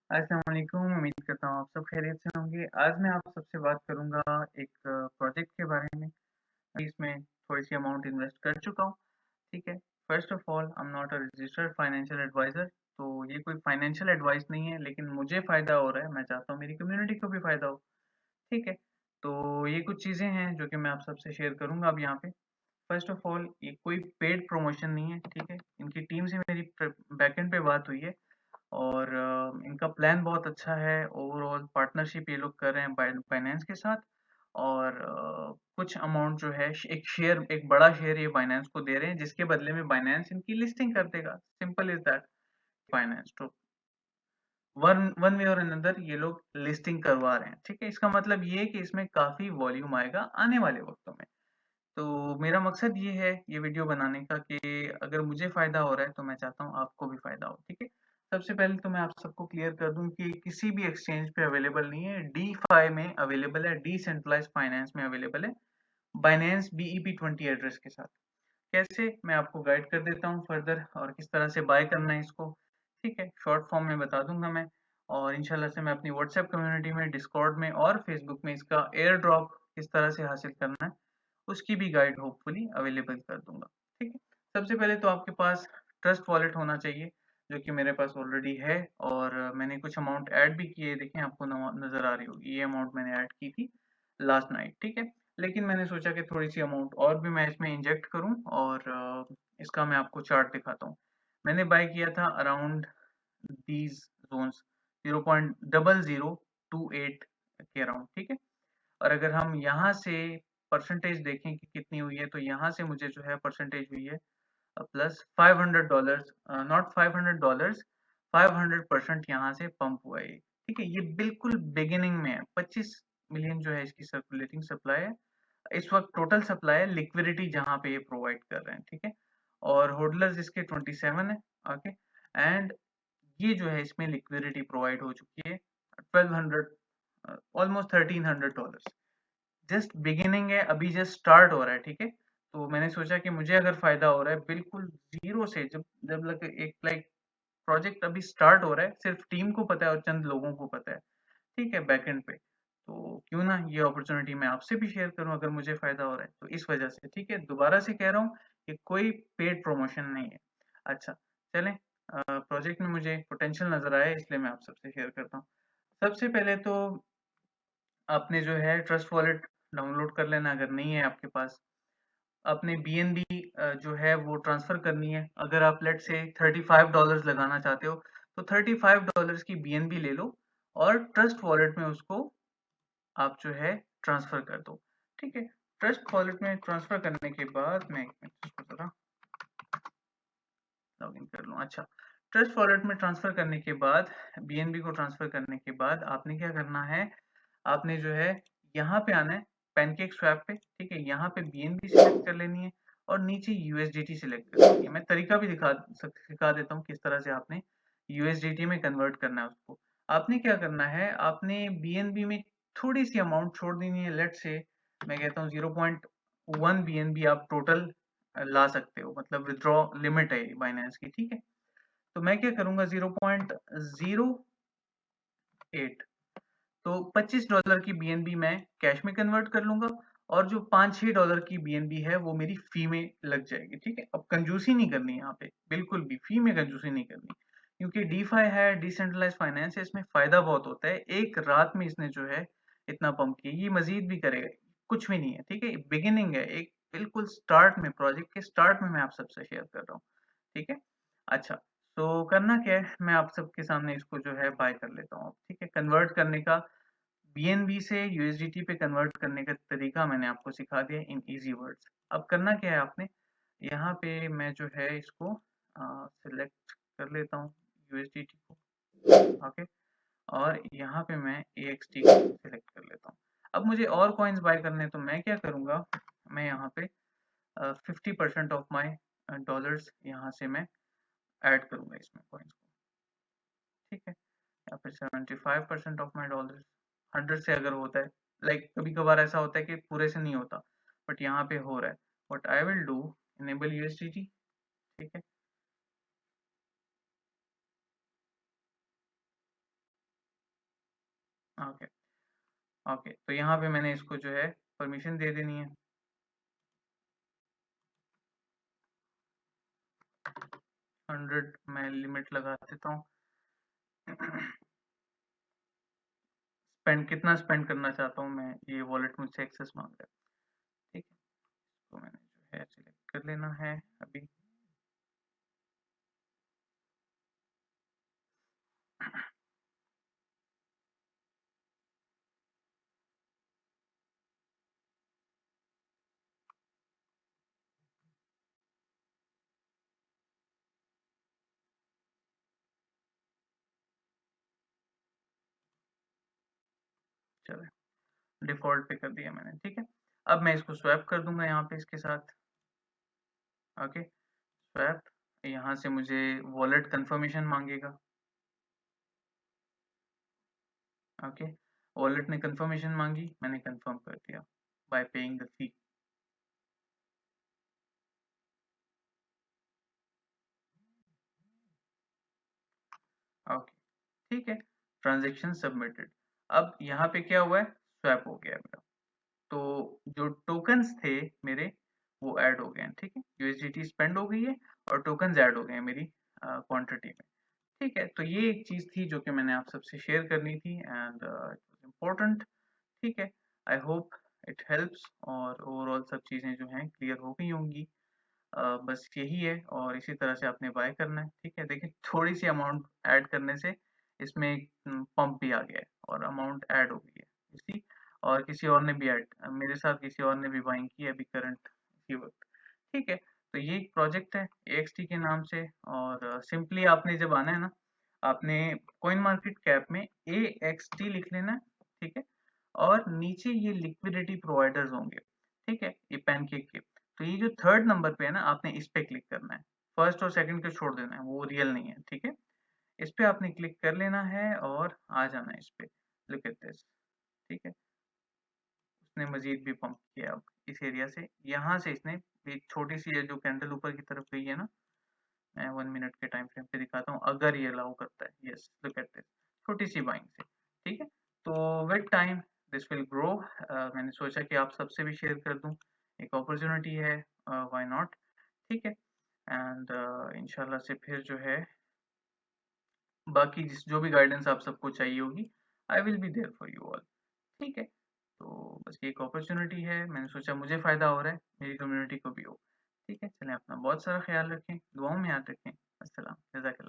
अस्सलाम वालेकुम। उम्मीद करता हूँ आप सब खैरियत से होंगे। आज मैं आप सबसे बात करूँगा एक प्रोजेक्ट के बारे में। अभी इसमें थोड़ी-सी अमाउंट इन्वेस्ट कर चुका हूँ, ठीक है। First of all I am not a registered financial adviser, तो ये कोई फाइनेंशियल एडवाइस नहीं है, लेकिन मुझे फ़ायदा हो रहा है, मैं चाहता हूँ मेरी कम्युनिटी को भी फ़ायदा हो, ठीक है। तो ये कुछ चीज़ें हैं जो कि मैं आप सबसे शेयर करूँगा अब यहाँ पे। फर्स्ट ऑफ ऑल ये कोई पेड प्रमोशन नहीं है, ठीक है। इनकी टीम से मेरी बैकएंड पे बात हुई है और इनका प्लान बहुत अच्छा है। ओवरऑल पार्टनरशिप ये लोग कर रहे हैं बाइनेंस के साथ और कुछ अमाउंट जो है एक बड़ा शेयर ये बाइनेंस को दे रहे हैं, जिसके बदले में बाइनेंस इनकी लिस्टिंग कर देगा। Simple is that. फाइनेंस तो वन वन वे और अनदर ये लोग लिस्टिंग करवा रहे हैं, ठीक है। इसका मतलब ये है कि इसमें काफी वॉल्यूम आएगा आने वाले वक्तों में। तो मेरा मकसद ये है ये वीडियो बनाने का कि अगर मुझे फ़ायदा हो रहा है तो मैं चाहता हूँ आपको भी फ़ायदा हो, ठीक है? सबसे पहले तो मैं आप सबको क्लियर कर दूँ कि किसी भी एक्सचेंज पे अवेलेबल नहीं है, डीफाई में अवेलेबल है, डिसेंट्रलाइज्ड फाइनेंस में अवेलेबल है, बाइनेंस BEP20 एड्रेस के साथ। कैसे? मैं आपको गाइड कर देता हूँ फर्दर और किस तरह से बाय करना है इसको, ठीक है? शॉर्ट फॉर्म में बता दूँगा मैं और इंशाल्लाह से मैं अपनी व्हाट्सएप कम्युनिटी में, डिस्कॉर्ड में और फेसबुक में इसका एयर ड्रॉप किस तरह से हासिल करना है उसकी भी गाइड होपफुली अवेलेबल कर दूंगा, ठीक है। सबसे पहले तो आपके पास ट्रस्ट वॉलेट होना चाहिए, जो कि मेरे पास ऑलरेडी है और मैंने कुछ अमाउंट ऐड भी किए, देखें आपको नजर आ रही होगी, ये अमाउंट मैंने ऐड की थी लास्ट नाइट, ठीक है। लेकिन मैंने सोचा कि थोड़ी सी अमाउंट और भी मैं इसमें इंजेक्ट करूं और इसका मैं आपको चार्ट दिखाता हूँ। मैंने बाय किया था अराउंड दीज जोन्स 0.0028 के अराउंड, ठीक है। और अगर हम यहाँ से परसेंटेज देखें कि कितनी हुई है, तो यहाँ से मुझे जो है परसेंटेज हुई है प्लस $500, नॉट $500, 500% यहाँ से पंप हुआ है, ठीक है। ये बिल्कुल बिगिनिंग में है। 25 मिलियन जो है इसकी सर्कुलेटिंग सप्लाई है इस वक्त। टोटल सप्लाई है, लिक्विडिटी जहाँ पे ये प्रोवाइड कर रहे हैं, ठीक है। और होल्डर्स इसके 27 है, ओके। एंड ये जो है इसमें लिक्विडिटी प्रोवाइड हो चुकी है 1200, ऑलमोस्ट $1300। जस्ट बिगिनिंग है, अभी जस्ट स्टार्ट हो रहा है, ठीक है। तो मैंने सोचा कि मुझे अगर फायदा हो रहा है बिल्कुल जीरो से, जब जब लग एक लाइक प्रोजेक्ट अभी स्टार्ट हो रहा है, सिर्फ टीम को पता है और चंद लोगों को पता है, ठीक है, बैकएंड पे। तो क्यों ना ये अपॉर्चुनिटी मैं आपसे भी शेयर करूं अगर मुझे फायदा हो रहा है तो, इस वजह से, ठीक है। दोबारा से कह रहा हूँ कि कोई पेड प्रमोशन नहीं है। अच्छा, चलें। प्रोजेक्ट में मुझे पोटेंशियल नजर आया इसलिए मैं आप सबसे शेयर करता हूँ। सबसे पहले तो आपने जो है ट्रस्ट वॉलेट डाउनलोड कर लेना अगर नहीं है आपके पास। अपने BNB जो है वो ट्रांसफर करनी है। अगर आप लेट से $35 लगाना चाहते हो तो $35 की BNB ले लो और ट्रस्ट वॉलेट में उसको आप जो है ट्रांसफर कर दो, ठीक है। ट्रस्ट वॉलेट में ट्रांसफर करने के बाद मैं एक मिनट इसको जरा लॉगिन कर लूँ। अच्छा, ट्रस्ट वॉलेट में ट्रांसफर करने के बाद, BNB को ट्रांसफर करने के बाद आपने क्या करना है, आपने जो है यहाँ पे आना है पैनकेक स्वैप पे, ठीक है। यहाँ पे BNB सिलेक्ट कर लेनी है और नीचे USDT सिलेक्ट कर लेनी है। मैं तरीका भी सिखा देता हूँ किस तरह से आपने USDT में कन्वर्ट करना है उसको। आपने क्या करना है, आपने BNB में थोड़ी सी अमाउंट छोड़ देनी है। लेट से मैं कहता हूँ 0.1 BNB आप टोटल ला सकते हो, मतलब विथड्रॉ लिमिट है बाइनेंस की, ठीक है। तो मैं क्या करूंगा, 0.08, तो $25 की BNB मैं कैश में कन्वर्ट कर लूंगा और जो $5-6 की BNB है वो मेरी फी में लग जाएगी, ठीक है। अब कंजूसी नहीं करनी यहाँ पे, बिल्कुल भी फी में कंजूसी नहीं करनी, क्योंकि डीफाई है, डिसेंट्रलाइज फाइनेंस है, इसमें फायदा बहुत होता है। एक रात में इसने जो है इतना पंप किया, ये मजीद भी करेगा। कुछ भी नहीं है, ठीक है, बिगिनिंग है, एक बिल्कुल स्टार्ट में, प्रोजेक्ट के स्टार्ट में मैं आप सबसे शेयर कर रहा हूँ, ठीक है। अच्छा, तो करना क्या है, मैं आप सबके सामने इसको जो है बाय कर लेता हूँ, ठीक है। कन्वर्ट करने का, BNB से USDT पे कन्वर्ट करने का तरीका मैंने आपको सिखा दिया इन इजी वर्ड्स। अब करना क्या है आपने, यहाँ पे मैं जो है इसको सिलेक्ट कर लेता हूँ USDT को, ओके। और यहाँ पे मैं AXT को सिलेक्ट कर लेता हूँ। अब मुझे और कॉइन्स बाय करने हैं तो मैं क्या करूँगा, मैं यहाँ पे 50% ऑफ माई डॉलर्स यहाँ से मैं ऐड करूँगा इसमें कॉइन्स को, ठीक है। या फिर 75% ऑफ माई डॉलर्स, 100 से अगर होता है, लाइक कभी कभार ऐसा होता है कि पूरे से नहीं होता, बट यहाँ पे हो रहा है। What I will do, enable USDT, ठीक है। ओके, ओके, तो यहाँ पे मैंने इसको जो है परमिशन दे देनी है। 100 मैं लिमिट लगा देता हूँ। स्पेंड कितना स्पेंड करना चाहता हूँ मैं, ये वॉलेट मुझसे एक्सेस मांग रहा है। ठीक है, तो मैंने जो है सिलेक्ट कर लेना है अभी। चलो, डिफॉल्ट पे कर दिया मैंने। ठीक है, अब मैं इसको स्वैप कर दूंगा यहाँ पे इसके साथ। ओके, स्वैप, यहाँ से मुझे वॉलेट कंफर्मेशन मांगेगा। ओके, वॉलेट ने कंफर्मेशन मांगी, मैंने कंफर्म कर दिया bye paying the fee. Okay, ठीक है, ट्रांजैक्शन सबमिटेड। अब यहाँ पे क्या हुआ है, स्वैप हो गया मेरा। तो जो टोकन्स थे मेरे, वो ऐड हो गए हैं। ठीक है, यूएसडीटी स्पेंड हो गई है और टोकन्स ऐड हो गए हैं मेरी क्वांटिटी में। ठीक है, तो ये एक चीज थी जो कि मैंने आप सबसे शेयर करनी थी, एंड इम्पोर्टेंट। ठीक है, आई होप इट हेल्प्स, और ओवरऑल सब चीजें जो हैं क्लियर हो गई होंगी। बस यही है, और इसी तरह से आपने बाय करना है। ठीक है, देखिए थोड़ी सी अमाउंट ऐड करने से इसमें एक पंप भी आ गया है और अमाउंट ऐड हो गई है इसी। और किसी और ने भी ऐड, मेरे साथ किसी और ने भी बाइंग की है अभी करंट इसी वक्त। ठीक है, तो ये एक प्रोजेक्ट है AXT के नाम से, और सिंपली आपने जब आना है ना, आपने कॉइन मार्केट कैप में AXT लिख लेना है। ठीक है, और नीचे ये लिक्विडिटी प्रोवाइडर्स होंगे। ठीक है, ये पैनकेक के, तो ये जो थर्ड नंबर पे है ना, आपने इस पे क्लिक करना है। फर्स्ट और सेकंड को छोड़ देना है, वो रियल नहीं है। ठीक है, इस पे आपने क्लिक कर लेना है और आ जाना है इस पे। Look at this. ठीक है, उसने मजीद भी पंप किया अब इस एरिया से, यहाँ से इसने एक छोटी सी जो कैंडल ऊपर की तरफ गई है ना, मैं 1 मिनट के टाइम फ्रेम पे दिखाता हूँ अगर ये अलाउ करता है। यस, लुक एट दिस, छोटी सी बाइंग से। ठीक है, तो with time this will grow. मैंने सोचा कि आप सबसे भी शेयर कर दूं, एक अपॉर्चुनिटी है, व्हाई नॉट। ठीक है, एंड इंशाल्लाह से फिर जो है बाकी जिस जो भी गाइडेंस आप सबको चाहिए होगी, I will be there for you all. ठीक है, तो बस ये एक अपॉर्चुनिटी है, मैंने सोचा मुझे फ़ायदा हो रहा है, मेरी कम्युनिटी को भी हो। ठीक है, चलें, अपना बहुत सारा ख्याल रखें, दुआओं में याद रखें। अस्सलाम, जज़ाकल्लाह।